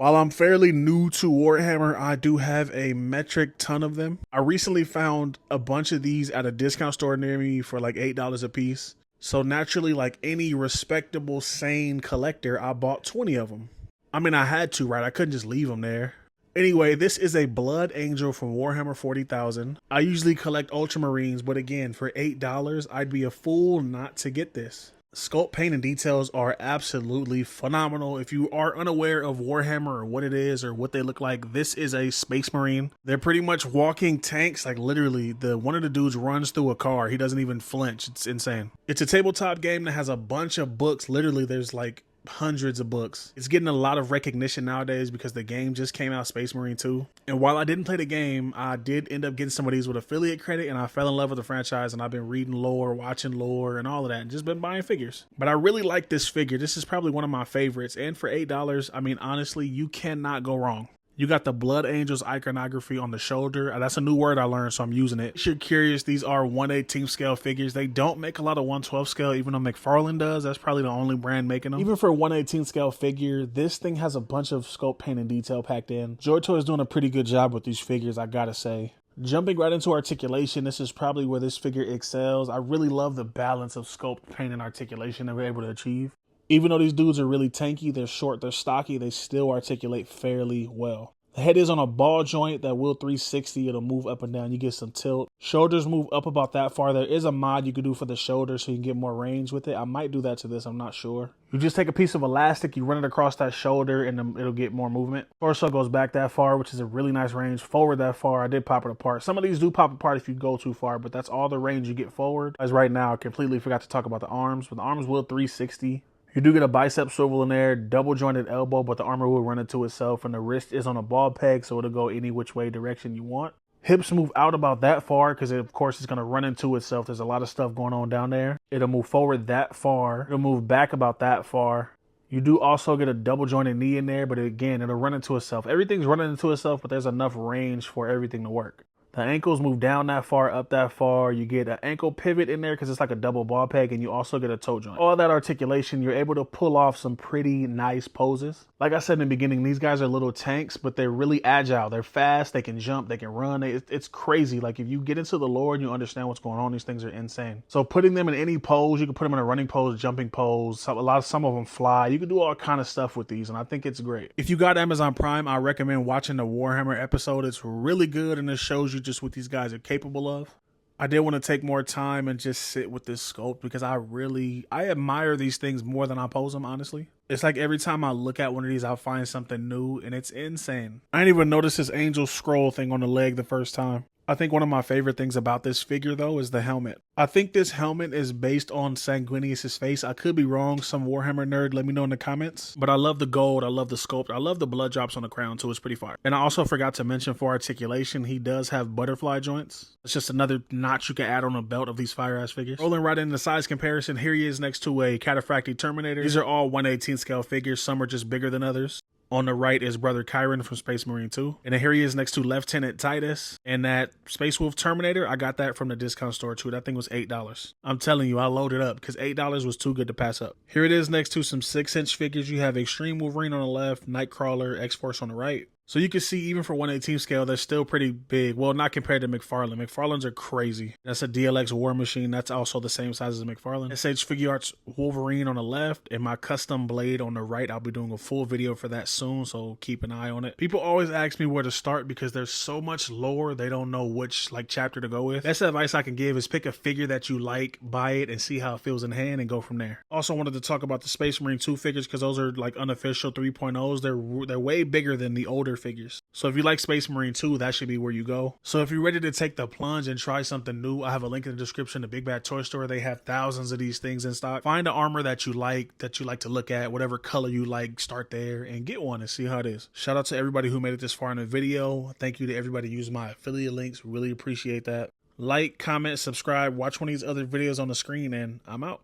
While I'm fairly new to Warhammer, I do have a metric ton of them. I recently found a bunch of these at a discount store near me for like $8 a piece. So naturally, like any respectable, sane collector, I bought 20 of them. I mean, I had to, right? I couldn't just leave them there. Anyway, this is a Blood Angel from Warhammer 40,000. I usually collect Ultramarines, but again, for $8, I'd be a fool not to get this. Sculpt, paint, and details are absolutely phenomenal. If you are unaware of Warhammer or what it is or what they look like, this is a Space Marine. They're pretty much walking tanks. Like literally, one of the dudes runs through a car. He doesn't even flinch. It's insane. It's a tabletop game that has a bunch of books. Literally, there's like hundreds of books. It's getting a lot of recognition nowadays because the game just came out, Space Marine 2. And while I didn't play the game, I did end up getting some of these with affiliate credit, and I fell in love with the franchise, and I've been reading lore, watching lore, and all of that, and just been buying figures. But I really like this figure. This is probably one of my favorites, and for $8, I mean, honestly, you cannot go wrong. You got the Blood Angels iconography on the shoulder. That's a new word I learned, so I'm using it. If you're curious, these are 1/18 scale figures. They don't make a lot of 1/12 scale, even though McFarlane does. That's probably the only brand making them. Even for a 1/18 scale figure, this thing has a bunch of sculpt, paint, and detail packed in. JoyToy is doing a pretty good job with these figures, I gotta say. Jumping right into articulation, this is probably where this figure excels. I really love the balance of sculpt, paint, and articulation that we're able to achieve. Even though these dudes are really tanky, they're short, they're stocky, they still articulate fairly well. The head is on a ball joint that will 360. It'll move up and down. You get some tilt. Shoulders move up about that far. There is a mod you can do for the shoulders so you can get more range with it. I might do that to this. I'm not sure. You just take a piece of elastic, you run it across that shoulder, and it'll get more movement. Torso goes back that far, which is a really nice range. Forward that far. I did pop it apart. Some of these do pop apart if you go too far, but that's all the range you get forward. As right now, I completely forgot to talk about the arms, but the arms will 360. You do get a bicep swivel in there, double jointed elbow, but the armor will run into itself, and the wrist is on a ball peg, so it'll go any which way direction you want. Hips move out about that far because, of course, it's going to run into itself. There's a lot of stuff going on down there. It'll move forward that far. It'll move back about that far. You do also get a double jointed knee in there, but again, it'll run into itself. Everything's running into itself, but there's enough range for everything to work. The ankles move down that far, up that far. You get an ankle pivot in there because it's like a double ball peg, and you also get a toe joint. All that articulation, you're able to pull off some pretty nice poses. Like I said in the beginning, these guys are little tanks, but they're really agile. They're fast, they can jump, they can run. It's crazy. Like if you get into the lore and you understand what's going on, these things are insane. So putting them in any pose, you can put them in a running pose, jumping pose. Some of them fly. You can do all kind of stuff with these, and I think it's great. If you got Amazon Prime, I recommend watching the Warhammer episode. It's really good, and it shows you just what these guys are capable of. I did want to take more time and just sit with this sculpt because I admire these things more than I pose them, honestly. It's like every time I look at one of these, I'll find something new, and it's insane. I didn't even notice this angel scroll thing on the leg the first time. I think one of my favorite things about this figure, though, is the helmet. I think this helmet is based on Sanguinius's face. I could be wrong. Some Warhammer nerd, let me know in the comments. But I love the gold. I love the sculpt. I love the blood drops on the crown, too. It's pretty fire. And I also forgot to mention for articulation, he does have butterfly joints. It's just another notch you can add on a belt of these fire-ass figures. Rolling right into the size comparison, here he is next to a Cataphractii Terminator. These are all 1/18 scale figures. Some are just bigger than others. On the right is Brother Chiron from Space Marine 2. And then here he is next to Lieutenant Titus. And that Space Wolf Terminator, I got that from the discount store too. That thing was $8. I'm telling you, I loaded up because $8 was too good to pass up. Here it is next to some 6-inch figures. You have Extreme Wolverine on the left, Nightcrawler, X-Force on the right. So you can see even for 1/18 scale, they're still pretty big. Well, not compared to McFarlane. McFarlane's are crazy. That's a DLX War Machine. That's also the same size as McFarlane. SH Figure Arts Wolverine on the left and my custom blade on the right. I'll be doing a full video for that soon, so keep an eye on it. People always ask me where to start because there's so much lore, they don't know which chapter to go with. Best advice I can give is pick a figure that you like, buy it, and see how it feels in hand and go from there. Also wanted to talk about the Space Marine 2 figures because those are like unofficial 3.0s. They're way bigger than the older figures. So if you like Space Marine 2, that should be where you go. So if you're ready to take the plunge and try something new, I have a link in the description to Bigbadtoystore. They have thousands of these things in stock. Find an armor that you like to look at, whatever color you like, start there and get one and see how it is. Shout out to everybody who made it this far in the video. Thank you to everybody who used my affiliate links. Really appreciate that. Like, comment, subscribe, watch one of these other videos on the screen, and I'm out.